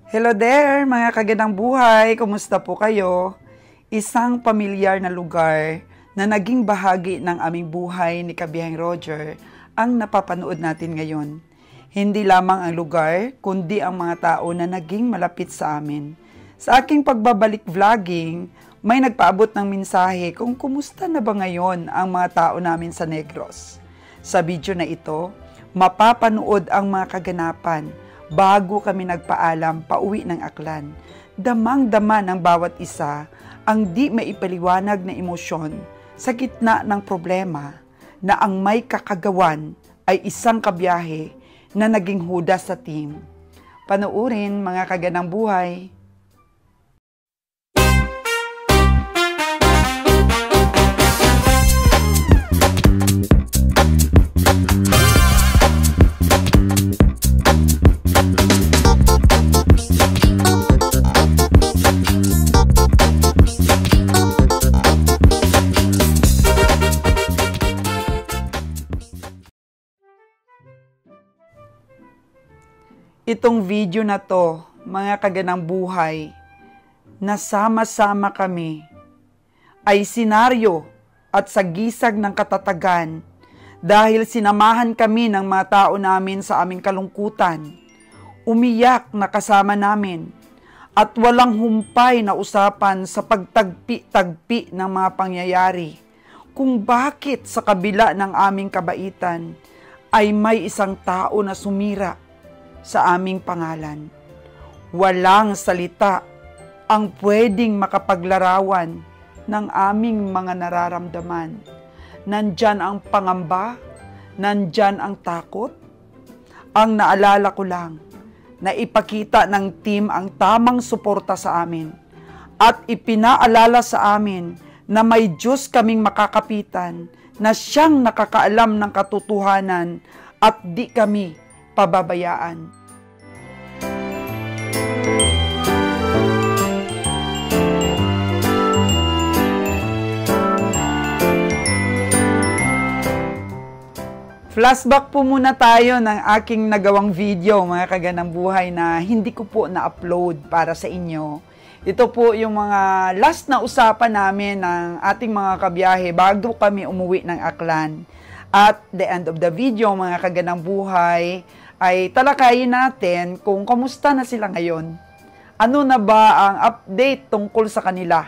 Hello there, mga kagandang buhay! Kumusta po kayo? Isang pamilyar na lugar na naging bahagi ng aming buhay ni Kabiheng Roger ang napapanood natin ngayon. Hindi lamang ang lugar, kundi ang mga tao na naging malapit sa amin. Sa aking pagbabalik vlogging, may nagpaabot ng mensahe kung kumusta na ba ngayon ang mga tao namin sa Negros. Sa video na ito, mapapanood ang mga kaganapan bago kami nagpaalam pauwi ng Aklan. Damang-dama ng bawat isa ang di maipaliwanag na emosyon sa gitna ng problema na ang may kakagawan ay isang kabiyahe na naging hudas sa team. Panoorin mga kagandang buhay. Itong video na to, mga kagandang buhay, na sama-sama kami, ay senaryo at sagisag ng katatagan dahil sinamahan kami ng mga tao namin sa aming kalungkutan, umiyak na kasama namin, at walang humpay na usapan sa pagtagpi-tagpi ng mga pangyayari kung bakit sa kabila ng aming kabaitan ay may isang tao na sumira sa aming pangalan. Walang salita ang pwedeng makapaglarawan ng aming mga nararamdaman. Nandyan ang pangamba, nandyan ang takot. Ang naalala ko lang na ipakita ng team ang tamang suporta sa amin at ipinaalala sa amin na may Diyos kaming makakapitan na siyang nakakaalam ng katotohanan at di kami pababayaan. Flashback po muna tayo ng aking nagawang video, mga kagandang buhay, na hindi ko po na-upload para sa inyo. Ito po yung mga last na usapan namin ng ating mga kabiyahe bago kami umuwi ng Aklan. At the end of the video, mga kagandang buhay, ay talakayin natin kung kamusta na sila ngayon. Ano na ba ang update tungkol sa kanila?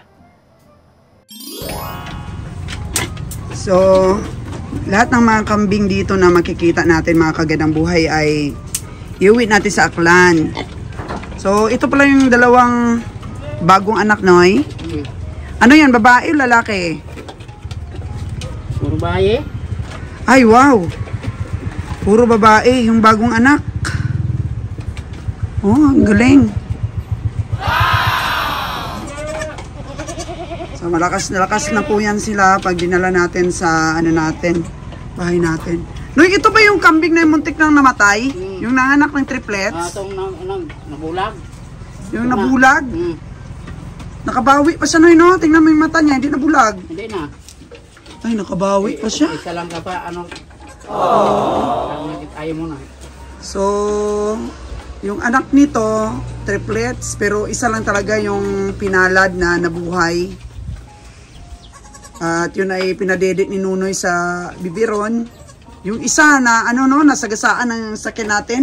So, lahat ng mga kambing dito na makikita natin, mga kagandang buhay, ay iuwi natin sa Aklan. So, ito pala yung dalawang bagong anak, Noy. Ano yan, babae o lalaki? Puro babae. Ay, wow! Puro babae, yung bagong anak. Oh, ang galing. So, malakas na po yan sila pag dinala natin sa, bahay natin. Noy, ito ba yung kambing na yung muntik nang namatay? Yung nanganak ng triplets? Itong nabulag. Yung nabulag? Nakabawi pa siya, Noy, no? Tingnan mo yung mata niya, hindi nabulag. Hindi na. Ay, nakabawi pa siya. Isa lang ka pa, ayaw mo na. So, yung anak nito, triplets, pero isa lang talaga yung pinalad na nabuhay. At yun ay pinadedit ni Nunoy sa bibiron. Yung isa na, nasagasaan ng sakyan natin.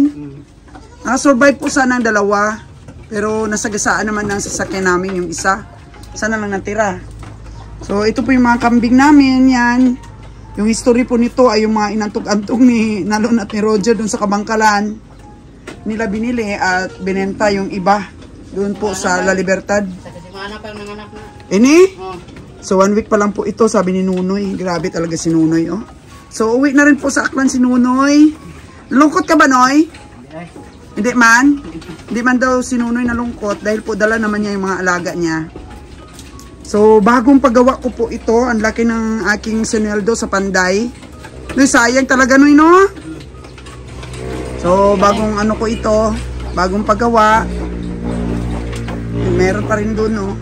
Nakasurvive po sana ang dalawa, pero nasagasaan naman ng sasakyan namin yung isa. Sana lang natira. So, ito po yung mga kambing namin, yan. Yung history po nito ay yung mga inantog-antog ni Nalon at ni Roger dun sa Kabangkalan. Nila binili at binenta yung iba doon po sa La Libertad. Ini? So 1 week pa lang po ito, sabi ni Nunoy. Grabe talaga si Nunoy, oh. So uwi na rin po sa Aklan si Nunoy. Nalungkot ka ba, Noy? Hindi man. Hindi man daw si Nunoy nalungkot dahil po dala naman niya yung mga alaga niya. So, bagong paggawa ko po ito. Ang laki ng aking sineldo sa Panday. Noy, sayang talaga, Noy, no? So, bagong ano ko ito. Bagong paggawa. Meron pa rin doon, no?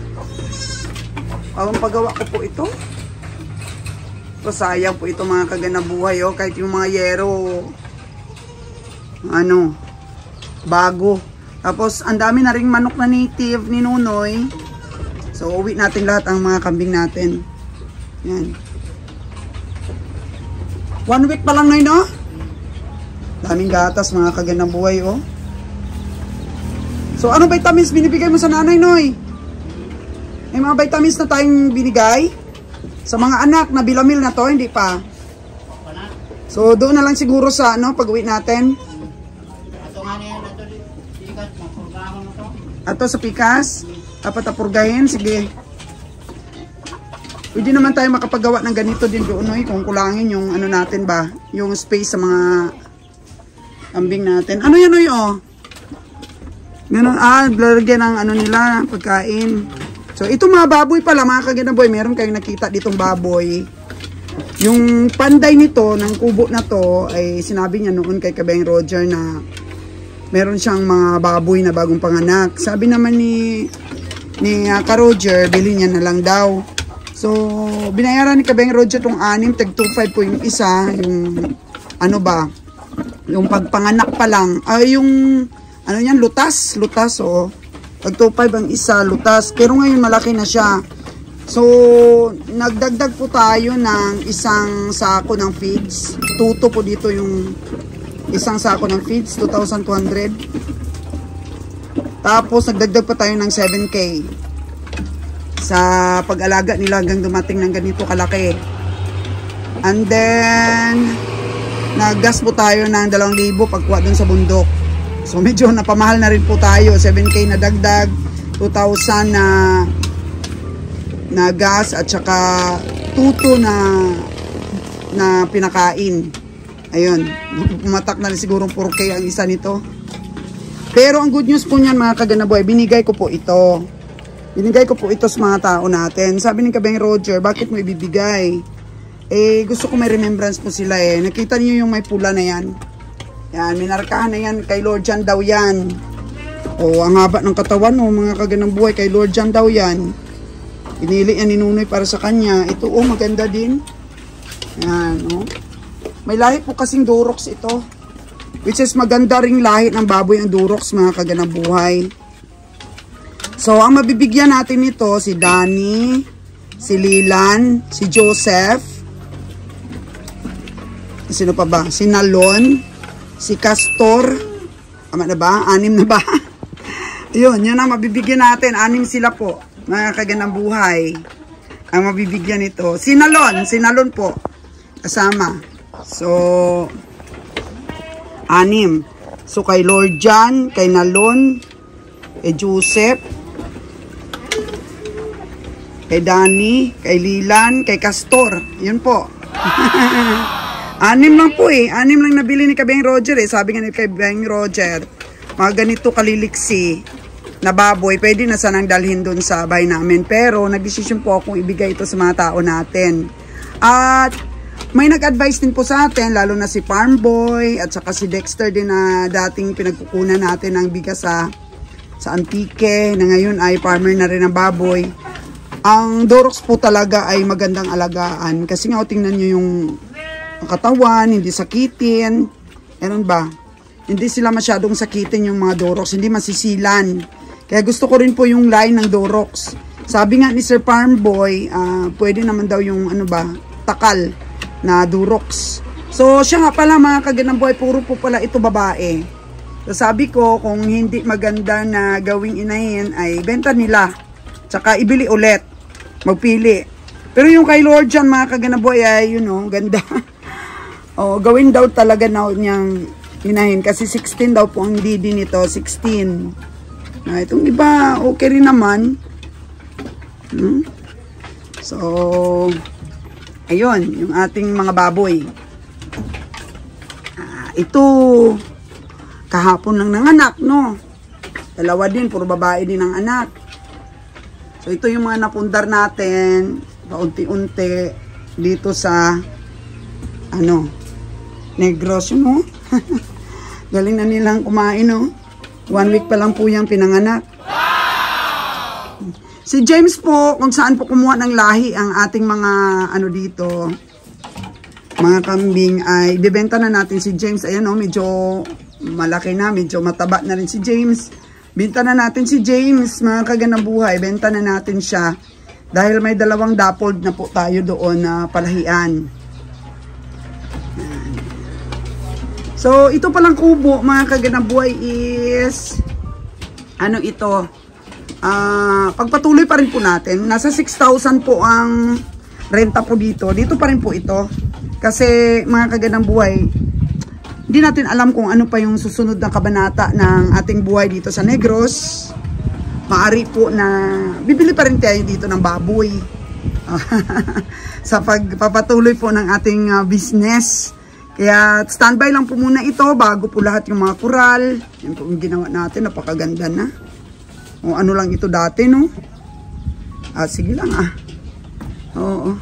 Bagong paggawa ko po ito. So, ko, sayang po ito mga kaganabuhay, oh. Kahit yung mga yero, ano, bago. Tapos, ang dami na ring manok na native ni Nunoy. So, uwi natin lahat ang mga kambing natin. Yan. 1 week pa lang, Noy, no? Daming gatas, mga kaganabuhay, oh. So, ano vitamins binibigay mo sa nanay, Noy? May mga vitamins na tayong binigay? Sa mga anak na bilamil na to, hindi pa. So, doon na lang siguro sa, ano, pag-uwi natin. Ato nga niya, ato pikas, mapurgahon na to. Ato sa pikas? Dapat apurgahin? Sige. Pwede naman tayo makapagawa ng ganito din doon, Noy, kung kulangin yung, ano natin ba, yung space sa mga kambing natin. Ano yan, Noy, oh? Ganun, lalagyan ng ano nila, pagkain. So, itong mga baboy pala, mga kaganaboy, meron kayong nakita ditong baboy. Yung panday nito, ng kubo na to, ay sinabi niya noon kay Kabeng Roger na meron siyang mga baboy na bagong panganak. Sabi naman ni Ka Roger, bilhin niya na lang daw. So, binayaran ni Kabeng Roger tong 6, tag 2.5 po yung isa, yung ano ba, yung pagpanganak pa lang, yung ano yan, lutas, oh. Pag 2.5 ang isa, lutas. Pero ngayon malaki na siya. So, nagdagdag po tayo ng isang sako ng feeds. Tuto po dito yung isang sako ng feeds, 2,200. Tapos, nagdagdag pa tayo ng 7K sa pag-alaga nila hanggang dumating ng ganito kalaki. And then, naggas po tayo ng 2,000 pagkuha dun sa bundok. So medyo napamahal na rin po tayo. 7K na dagdag, 2,000 na gas at saka tuto na pinakain. Ayun, pumatak na rin siguro 4K ang isa nito. Pero ang good news po niyan mga kaganaboy, binigay ko po ito. Binigay ko po ito sa mga tao natin. Sabi ni Kabeng Roger, bakit mo ibibigay? Eh gusto ko may remembrance po sila eh. Nakita niyo yung may pula na yan? Yan, minarkahan na yan, kay Lord Jan daw yan. O, ang haba ng katawan, o, mga kaganang buhay, kay Lord Jan daw yan. Pinili yan ni Nunoy para sa kanya. Ito, oh, maganda din. Yan, oh. May lahi po kasing Durox ito. Which is maganda ring lahi ng baboy ang Durox, mga kaganang buhay. So, ang mabibigyan natin nito, si Danny, si Lilan, si Joseph, sino pa ba? Si Nalon, si Castor, tama na ba? 6 na ba? Yun ang mabibigyan natin. 6 sila po, mga kaganang buhay. Ang mabibigyan ito. Si Nalon po, kasama. So, 6. So, kay Lord Jan, kay Nalon, kay Joseph, kay Danny, kay Lilan, kay Castor. Yun po. 6 lang po eh. 6 lang nabili ni Kabeng Roger eh. Sabi nga ni Kabeng Roger, mga ganito kaliliksi na baboy, pwede na sanang dalhin doon sa bahay namin. Pero nagdesisyon po akong ibigay ito sa mga tao natin. At may nag-advise din po sa atin, lalo na si Farm Boy at saka si Dexter din na dating pinagkukunan natin ng bigas sa Antique, na ngayon ay farmer na rin ng baboy. Ang Durox po talaga ay magandang alagaan. Kasi nga, tingnan nyo yung katawan, hindi sakitin. Meron ba? Hindi sila masyadong sakitin yung mga Durox. Hindi masisilan. Kaya gusto ko rin po yung line ng Durox. Sabi nga ni Sir Farm Boy, pwede naman daw yung ano ba, takal na Durox. So, siya nga pala mga kaganang buhay, puro po pala ito babae. So, sabi ko, kung hindi maganda na gawing inahin, ay benta nila. Tsaka ibili ulit. Magpili. Pero yung kay Lord Jan, mga kaganang buhay, ay, you know, ganda. O, gawin daw talaga na niyang inahin. Kasi 16 daw po ang didi nito. 16. Itong iba, okay rin naman. So, ayun, yung ating mga baboy. Ito, kahapon lang nanganak, no? 2 din, puro babae din ang anak. So, ito yung mga napundar natin, paunti-unti, dito sa, Negros, no? Galing na nilang kumain, no? 1 week pa lang po yung pinanganak. Si James po, kung saan po kumuha ng lahi ang ating mga, dito, mga kambing ay bibenta na natin si James. Ayan o, medyo malaki na, medyo mataba na rin si James. Benta na natin si James, mga kaganang buhay. Benta na natin siya. Dahil may 2 dappled na po tayo doon na palahian. So, ito palang kubo, mga kaganang buhay is, ano ito, pagpatuloy pa rin po natin. Nasa 6,000 po ang renta po dito. Dito pa rin po ito. Kasi, mga kaganang buhay, hindi natin alam kung ano pa yung susunod na kabanata ng ating buhay dito sa Negros. Maari po na bibili pa rin tayo dito ng baboy. Sa pagpapatuloy po ng ating business. Kaya standby lang po muna ito bago po lahat yung mga kural. Yan po yung ginawa natin. Napakaganda na. O ano lang ito dati, no? Sige lang Oo.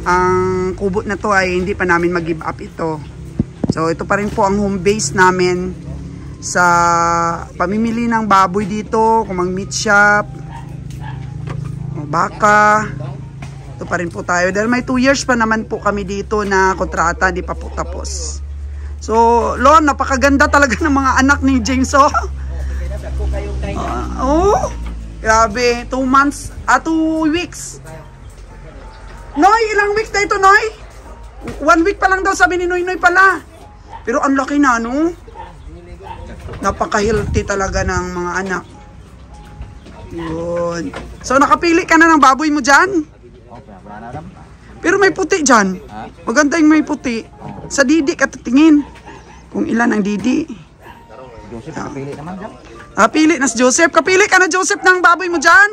Ang kubo na to ay hindi pa namin mag-give up ito. So ito pa rin po ang home base namin sa pamimili ng baboy dito, kung mag-meat shop, o baka. Ito pa rin po tayo. Dahil may 2 years pa naman po kami dito na kontrata, di pa po tapos. So, Lon, napakaganda talaga ng mga anak ni James, oh. Grabe, 2 months, 2 weeks. Noy, ilang weeks na ito, Noy? 1 week pa lang daw, sabi ni Noy pala. Pero ang laki na, no? Napaka-healthy talaga ng mga anak. Yun. So, nakapili ka na ng baboy mo dyan? Pero may puti dyan. Maganda yung may puti. Sa didi ka titingin. Kung ilan ang didi. Joseph, kapili naman dyan. Pili na si Joseph. Kapili ka na, Joseph, ng baboy mo dyan.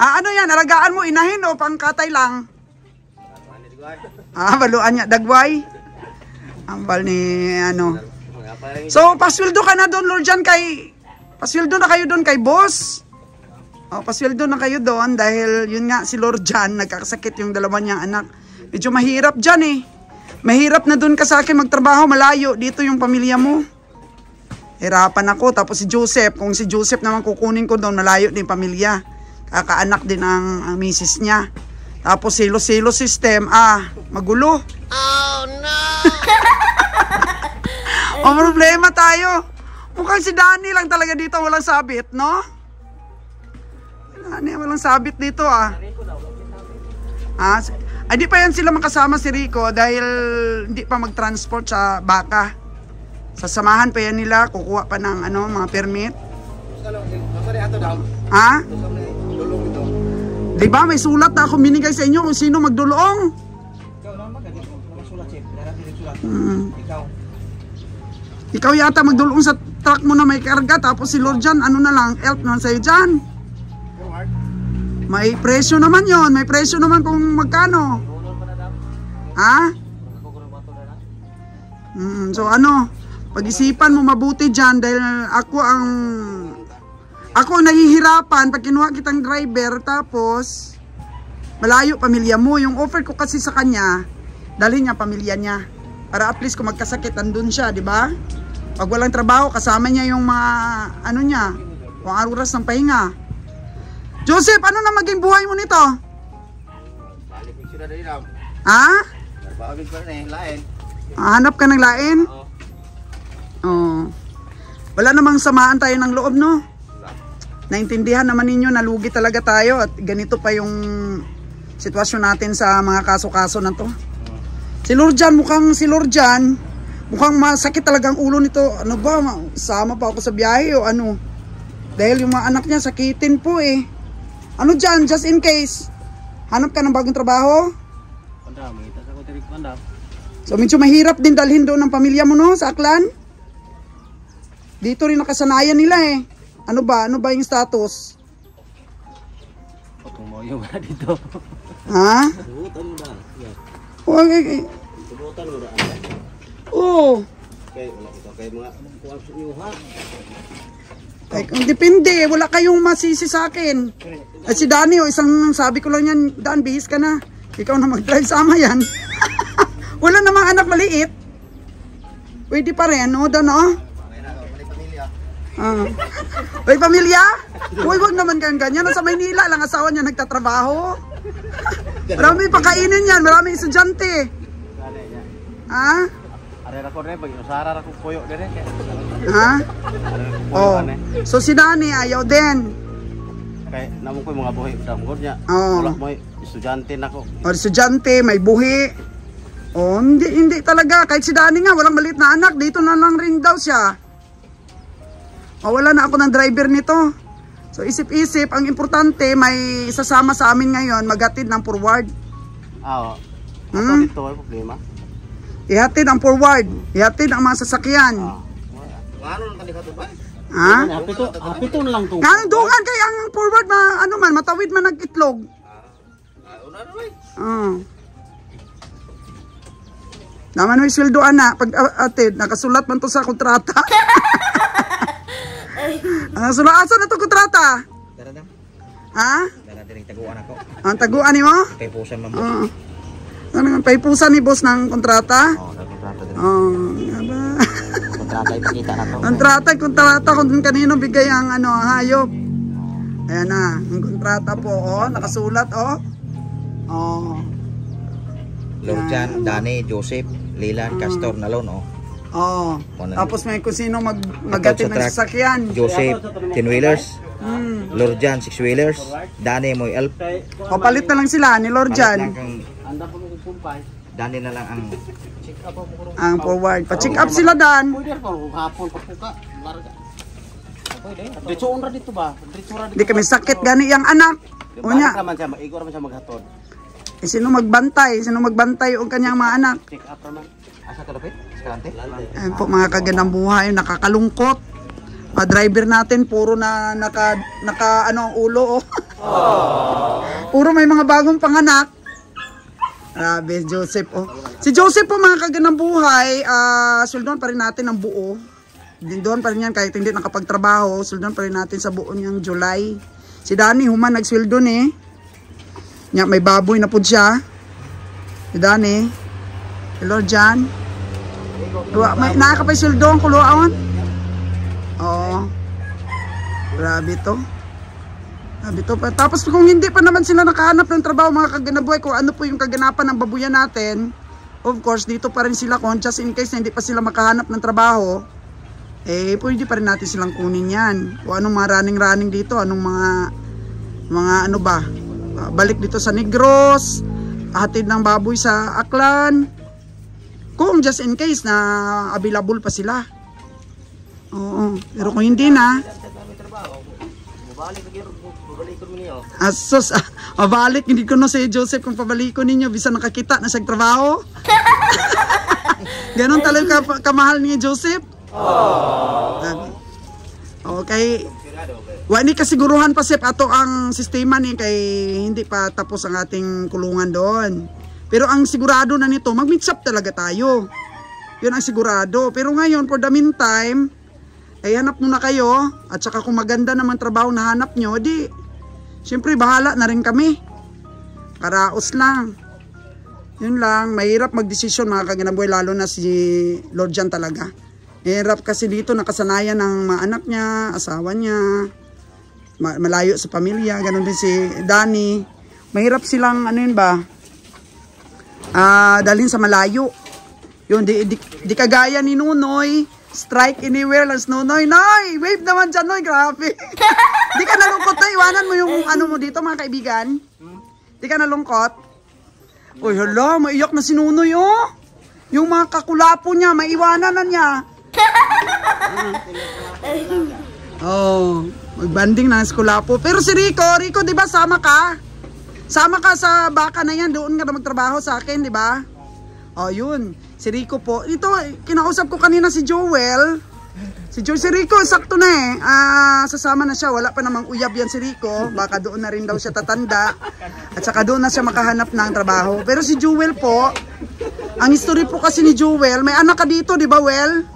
Ano yan? Alagaan mo, inahin o pangkatay lang? Baluan niya, dagway. Ambal ni, ano. So, pasweldo ka na doon, Lord Jan, pasweldo na kayo doon kay boss. Pasweldo na kayo doon dahil yun nga, si Lord Jan, nagkakasakit yung 2 niyang anak. Medyo mahirap dyan eh. Mahirap na doon ka sa akin magtrabaho, malayo. Dito yung pamilya mo. Hirapan ako. Tapos si Joseph, kung si Joseph naman kukunin ko doon, malayo din pamilya. Kakaanak din ang misis niya. Tapos silo-silo system, magulo. Oh no! Problema tayo. Mukhang si Danny lang talaga dito walang sabit, no? Danny walang sabit dito, di pa yan sila makasama si Rico dahil hindi pa mag-transport sa baka. Sasamahan pa yan nila, kukuha pa ng mga permit. Diba may sulat na ako binigay sa inyo kung sino magdulong? Ikaw yata magdulong sa truck mo na may karga, tapos si Lord Jan, na lang, help naman sa'yo dyan. May presyo naman yon, may presyo naman kung magkano. So pag-isipan mo mabuti dyan dahil ako nahihirapan pag kinuha kitang driver tapos malayo pamilya mo. Yung offer ko kasi sa kanya, dalhin niya pamilya niya. Para at least kung magkasakit, andun siya, di ba? Pag walang trabaho, kasama niya yung mga, niya, kung oras ng pahinga. Joseph, ano na maging buhay mo nito? Hanap ka ng lain? Wala namang samaan tayo ng loob, no? Naintindihan naman ninyo, nalugi talaga tayo at ganito pa yung sitwasyon natin sa mga kaso-kaso na to. Si Lord Jan, mukhang masakit talaga ang ulo nito. Ano ba, sama pa ako sa biyahe o ano? Dahil yung mga anak niya sakitin po eh. Ano dyan, just in case, hanap ka ng bagong trabaho? So medyo mahirap din dalhin doon ng pamilya mo, no, sa Aklan? Dito rin nakasanayan nila eh. Ano ba yung status? Tumoyo ba dito? Subutan mo ba? Okay. Subutan mo ba? Okay, wala ito. Kaya mga kuwapso niyo ha? Depende, wala kayong masisi sa akin. At si Danny, isang sabi ko lang yan, Dan, bihis ka na. Ikaw na mag-drive, sama yan. Wala namang anak maliit. Pwede pa rin, no, Dan, no? May pamilya? Uy, wag naman kayong ganyan. Nasa Maynila lang asawa niya nagtatrabaho. Marami pakainin yan, maraming estudyante. Ha? Are ako rin, pag inusara ako kuyo din. Ha? Oh. So si Dani ayaw din. Kaya naman ko yung mga buhi damgod niya. Oh. Wala mo estudyante na ko. O estudyante, may buhi. Oh, hindi talaga. Kahit si Dani nga, walang maliit na anak. Dito na lang rin daw siya. O, wala na ako ng driver nito. So isip-isip, ang importante, may sasama sa amin ngayon, maghatid ng forward. Oo. Ato dito ay problema. Ihatid ang forward. Ihatid ang mga sasakyan. Ano lang kanila ba? Ha? Hapito na lang to. Nga, dungan kay ang forward, ano man, matawid man nag-itlog. Una na ba? Naman may sweldo ana pag atid nakasulat man to sa kontrata. Nakasulat asa na to kontrata? Dara na. Ha? Dara diring taguan ako. Ang taguan nimo? Kay pusan man. Ano nga paipusan ni boss ng kontrata? Oo, kontrata din. Aba. Kontrata ipakita na to. Kontrata kung kanino bigay ang hayop. Ayan na, ang kontrata po nakasulat Lorjan, Dani, Joseph, Lilan, Castor, Nalon, Tapos may kung sino maghatid ng sasakyan. Joseph, 10-wheelers. Lorjan, 6-wheelers. Dani, Moy Elf. Palit na lang sila ni Lorjan. Dani na lang ang forward. Pa-check up sila Dan. Pwede pa hapon pagpuka. Larga. Pwede. Dito unra dito ba? Di kami sakit gani yang anak. Unya. Naman siya, igor man siya maghatod. Sino magbantay? Sino magbantay ang kanyang mga anak? Check up naman. Asa kalapit? Eskalante? Ayan po mga kagandang buhay, nakakalungkot. Mga driver natin puro na naka ang ulo Puro may mga bagong panganak. Grabe, Joseph Si Joseph po mga kagandang buhay, suldon pa rin natin ang buo. Doon pa rin yan kahit hindi nakapagtrabaho, suldon pa rin natin sa buo niyang July. Si Dani human nagsweldo ni. Nya may baboy na pud siya. Si Dani. Hello Jan. May nakakapay sweldo ang kuluaon. Grabe to. Tapos kung hindi pa naman sila nakahanap ng trabaho mga kaganabuhay, kung ano po yung kaganapan ng babuyan natin, of course dito pa rin sila kung just in case na hindi pa sila makahanap ng trabaho, pwede pa rin natin silang kunin yan. Kung anong mga running dito, anong mga ano ba, balik dito sa Negros, hatid ng baboy sa Aklan, kung just in case na available pa sila. Pero kung hindi na, asos, mabalik, hindi ko na si Joseph kung pabaliko ninyo, bisa nakakita na sa trabaho. Ganon talaga kamahal ni Joseph. Okay. Wani kasiguruhan pa sip ato ang sistema ni kay hindi pa tapos ang ating kulungan doon. Pero ang sigurado na nito, mag-mix up talaga tayo. Yun ang sigurado. Pero ngayon, for the meantime, ay hanap muna kayo. At saka kung maganda naman trabaho na hanap nyo, di, syempre bahala na rin kami. Karaos lang. Yun lang, mahirap magdesisyon mga kaganaboy, lalo na si Lord Jan talaga. Mahirap kasi dito nakasanayan ng mga anak niya, asawa niya, malayo sa pamilya, ganun din si Dani. Mahirap silang ano yun ba, dalhin sa malayo. Yun, di kagaya ni Nunoy, strike anywhere lang si Nunoy. Noy, wave naman dyan, Noy, grabe. Di ka nalungkot na, iwanan mo yung ano mo dito mga kaibigan. Di ka nalungkot. Uy, hala, maiyak na si Nunoy, yung mga kakulapo niya, maiwanan na niya. Magbanding na sa kulapo. Pero si Rico, di ba sama ka? Sama ka sa baka na yan, doon ka na magtrabaho sa akin, di ba? Yun. Si Rico po. Ito, kinausap ko kanina si Joel. Si Rico, sakto na sasama na siya. Wala pa namang uyab yan si Rico. Baka doon na rin daw siya tatanda. At saka doon na siya makahanap ng trabaho. Pero si Joel po, ang history po kasi ni Joel, may anak ka dito, di ba, Well?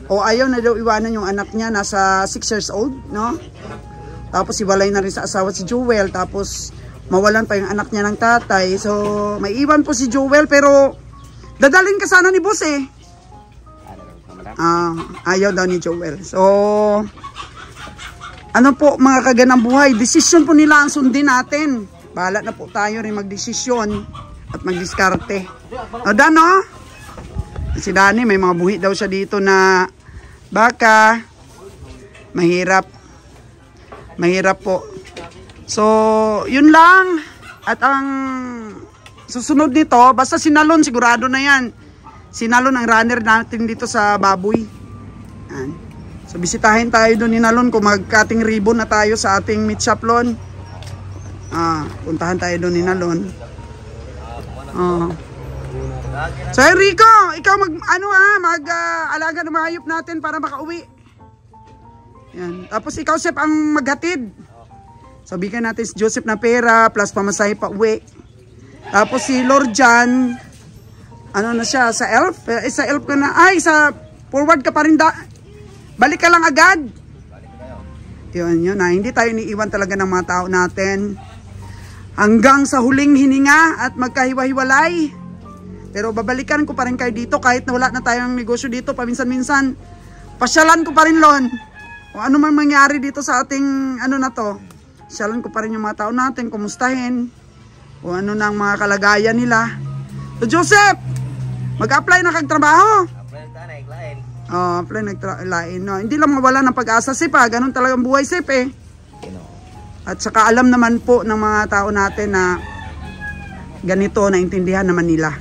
Ayaw na daw iwanan yung anak niya, nasa 6 years old, no? Tapos iwalay na rin sa asawa si Joel, tapos mawalan pa yung anak niya ng tatay. So, may iwan po si Joel, pero dadalhin ka sana ni boss ayaw daw ni Joel. So, ano po mga kaganang buhay, decision po nila ang sundin natin. Bahala na po tayo rin magdesisyon at magdiskarte. O Dan, no? Si Danny, may mga buhi daw siya dito na baka mahirap. Mahirap po. So, yun lang. At ang susunod nito, basta sinalon, sigurado na yan. Sinalon ang runner natin dito sa baboy. Yan. So, bisitahin tayo doon ni Nalon kung mag-cutting ribbon na tayo sa ating meat shop lon. Puntahan tayo doon ni Nalon. So, Enrico, ikaw mag-alaga ng mga hayop natin para makauwi. Yan. Tapos ikaw, Sep, ang maghatid. So, bigyan natin si Joseph na pera plus pamasahe pa uwi. Tapos si Lord John, ano na siya, sa elf? Sa elf ka na. Ay, sa forward ka pa rin balik ka lang agad. Yun na. Hindi tayo niiwan talaga ng mga tao natin. Hanggang sa huling hininga at magkahiwa-hiwalay. Pero babalikan ko pa rin kayo dito kahit na wala na tayong negosyo dito paminsan-minsan. Pasyalan ko pa rin, Lon. O ano man mangyari dito sa ating ano na to. Pasyalan ko pa rin yung mga tao natin, kumustahin. O ano na ang mga kalagayan nila. So Joseph, mag-apply na kagtrabaho. Apply naglain. No, hindi lang mawala ng pag-asa, Sip. Ganun talagang buhay, Sip eh. At saka alam naman po ng mga tao natin na ganito, naintindihan naman nila.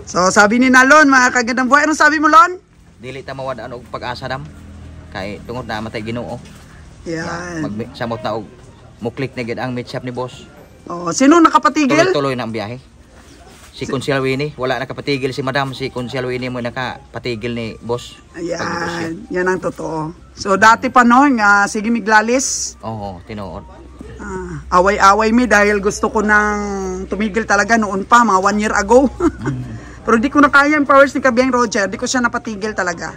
So, sabi ni Nalon, mga kagandang buhay. Anong sabi mo, Lon? Dili ta mawadaan og pag-asa dam. Kay tungod na matay Ginoo. Yan. Magsamot na og muklik na gid ang meat shop ni boss. Sino nakapatigil? Tuloy na ang biyahe. Si Consiel Winnie, wala nakapatigil si Madam. Si Consiel Winnie mo nakapatigil ni boss. Ayan, yan ang totoo. So, dati pa noon, sige Miglalis. Oo, tinuod. Away-away mi dahil gusto ko nang tumigil talaga noon pa, mga 1 year ago. Pero di ko na kaya yung powers ni Kabiyang Roger. Di ko siya napatigil talaga.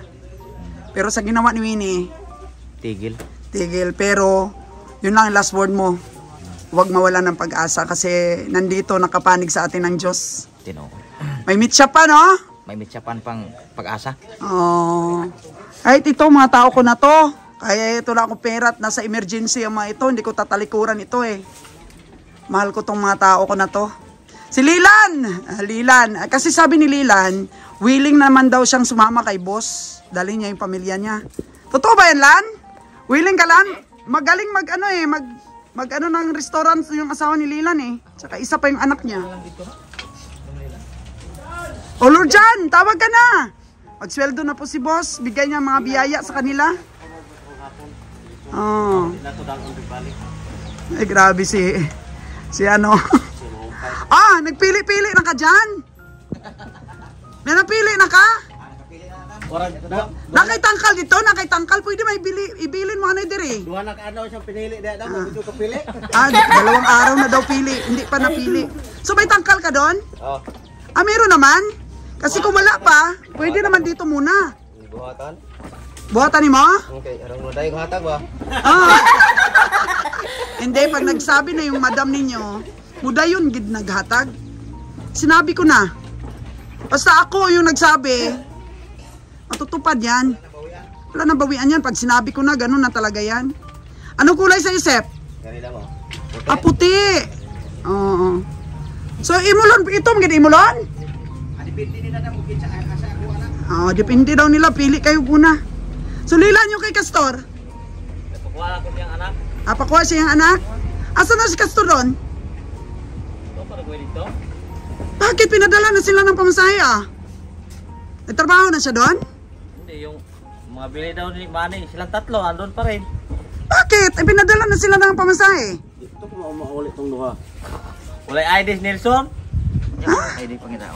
Pero sa ginawa ni Winnie, Tigil. Pero, yun lang ang last word mo. Huwag mawala ng pag-asa kasi nandito nakapanig sa atin ng Diyos. Tinuod. May meat shop pa, no? May meat shopan pang pag-asa. Kahit ito, mga tao ko na to. Kaya ito lang ako pera at nasa emergency ang mga ito. Hindi ko tatalikuran ito eh. Mahal ko tong mga tao ko na to. Si Lilan! Lilan. Kasi sabi ni Lilan, willing naman daw siyang sumama kay boss. Dali niya yung pamilya niya. Totoo ba yan, Lan? Willing ka, Lan? Magaling mag ng restaurant yung asawa ni Lilan eh. Tsaka isa pa yung anak niya. O Lord John, tawag ka na. Magsweldo na po si boss. Bigay niya mga biyaya sa kanila. Ay, grabe si ano. Nagpili-pili na ka dyan. May napili na ka? Nakaitangkal dito, nakaitangkal. Pwede may ibilin mo ano diri. Duha na ano siyang pinili dahil daw mo ka pili. 2 araw na daw pili, hindi pa napili. So may tangkal ka doon? Oo. Meron naman. Kasi kung wala pa, pwede naman dito muna. Buhatan. Buhatan ni mo? Okay, arang mo dai hatag ba? Hindi, pag nagsabi na yung madam ninyo, muda yun gid naghatag. Sinabi ko na. Basta ako yung nagsabi, matutupad yan. Wala nang bawian yan. Pag sinabi ko na, ganun na talaga yan. Anong kulay sa Sep? Ganila mo. Puti. Oo. So, imulon. Ito, magiging imulon? Depende nila na mungkin sa asa ako anak. Depende daw nila. Pili kayo muna. So, lilan yung kay Castor? Pakuha ko siyang anak. Pakuha siya yung anak? Asan na si Castor doon? Ito, para ko dito. Bakit pinadala na sila ng pamasahe Nagtrabaho na siya doon? Hindi, yung mga bili daw ni Manny, silang tatlo, andun pa rin. Bakit? Pinadala na sila ng pamasahe. Ito ko maulit tong duha. Walay ID Nelson? ID pang ito.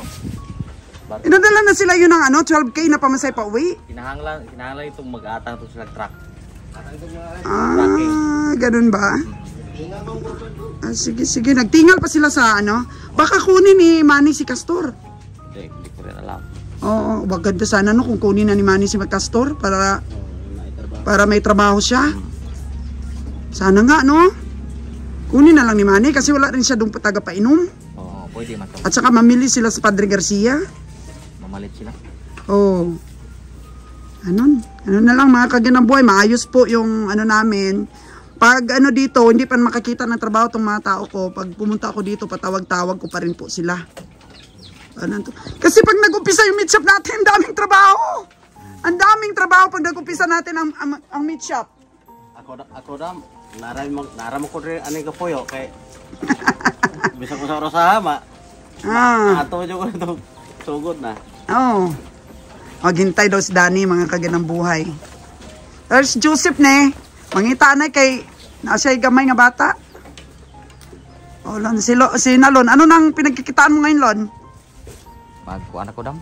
Pinadala na sila yun ng 12K na pamasahe pa uwi? Kinahanglan itong mag-atang ito silang truck. Ganun ba? Sige. Nagtingal pa sila sa Baka kunin ni Manny si Castor. Hindi ko rin alam. Oo, wag ganda sana kung kunin na ni Manny si Castor para may trabaho siya. Sana nga, no? Kunin na lang ni Manny kasi wala rin siya doon taga-painom. Oo, pwede man. At saka mamili sila sa Padre Garcia. Mamalit sila. Oo. Ano na lang mga kaganang buhay. Maayos po yung namin. Pag ano dito, hindi pa makakita ng trabaho tong mga tao ko. Pag pumunta ako dito, patawag-tawag ko pa rin po sila. Ano to? Kasi pag nag-umpisa yung meat shop natin, daming trabaho. Ang daming trabaho pag nag-umpisa natin ang meat shop. Ako dam, naram ko rin anong kapuyo kay bisa ko sa oras sa hama. Ato nyo ko na itong sugod na. Oo. Maghintay daw si Danny, mga kaganang buhay. There's Joseph ne. Mangita na kay nasa gamay nga bata. Oh, Lon, si Nalon. Ano nang pinagkikitaan mo ngayon, Lon? Magkuan ako dam.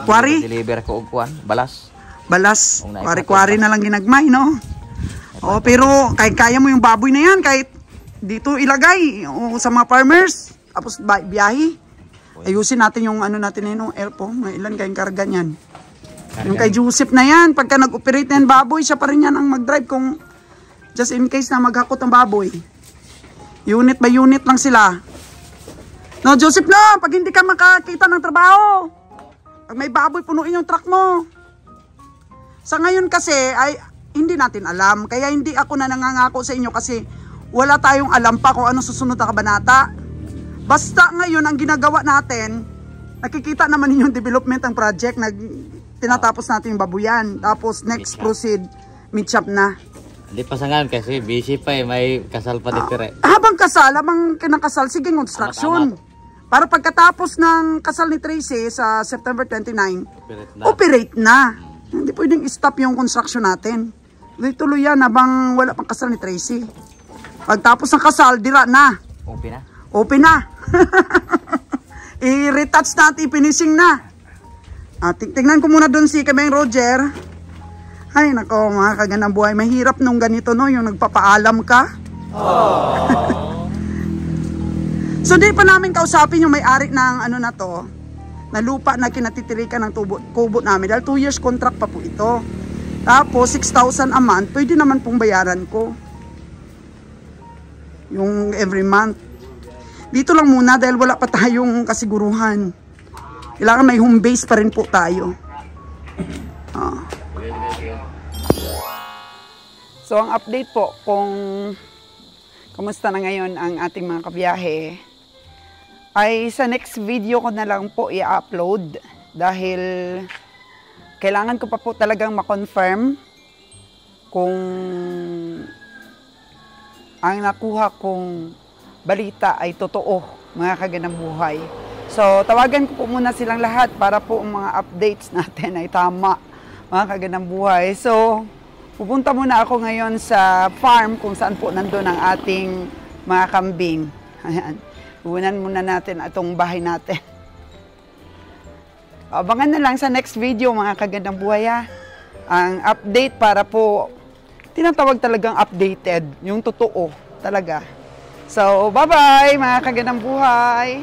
Kwari? Deliver ko og kuan, balas. Balas. Kwari-kwari na lang ginagmay, no? Oh, pero kaya mo yung baboy na yan kahit dito ilagay sa mga farmers. Tapos biyahe. Ayusin natin yung ano natin yung airpo. May ilan kayong karga niyan. Yung kay Joseph na yan, pagka nag-operate na yan baboy, siya pa rin yan ang mag-drive kung just in case na maghakot ang baboy. Unit by unit lang sila. No, Joseph no, pag hindi ka makakita ng trabaho, pag may baboy, punuin yung truck mo. Sa ngayon kasi, ay hindi natin alam. Kaya hindi ako na nangangako sa inyo kasi wala tayong alam pa kung ano susunod na kabanata. Basta ngayon, ang ginagawa natin, nakikita naman ninyo yung development ng project, tinatapos natin yung babuyan. Tapos next proceed, meat shop na. Hindi pa sa ngayon kasi busy pa may kasal pa dito rin. Habang kinakasal, sige construction. Para pagkatapos ng kasal ni Tracy sa September 29, operate na. Hindi pwedeng stop yung construction natin. Tuloy yan habang wala pang kasal ni Tracy. Pagtapos ng kasal, dira na. Open na? Open na. I-retouch natin, finishing na. Tingnan ko muna doon si Kameng Roger. Ay, nako, mga kaganang buhay. Mahirap nung ganito, no? Yung nagpapaalam ka. So, di pa namin kausapin yung may-ari ng ano na to, na lupa na kinatitirikan ng kubo namin. Dahil 2 years contract pa po ito. Tapos, 6,000 a month. Pwede naman pong bayaran ko. Yung every month. Dito lang muna dahil wala pa tayong kasiguruhan. Kailangan may home base pa rin po tayo. So, ang update po kung kamusta na ngayon ang ating mga kabiyahe ay sa next video ko na lang po i-upload dahil kailangan ko pa po talagang ma-confirm kung ang nakuha kong balita ay totoo, mga kaganang buhay. So, tawagan ko po muna silang lahat para po ang mga updates natin ay tama, mga kaganang buhay. So, pupunta muna ako ngayon sa farm kung saan po nandun ang ating mga kambing. Ayan. Pupunan muna natin itong bahay natin. Abangan na lang sa next video, mga kagandang buhay, ha? Ang update para po, tinatawag talagang updated, yung totoo talaga. So, bye-bye, mga kagandang buhay!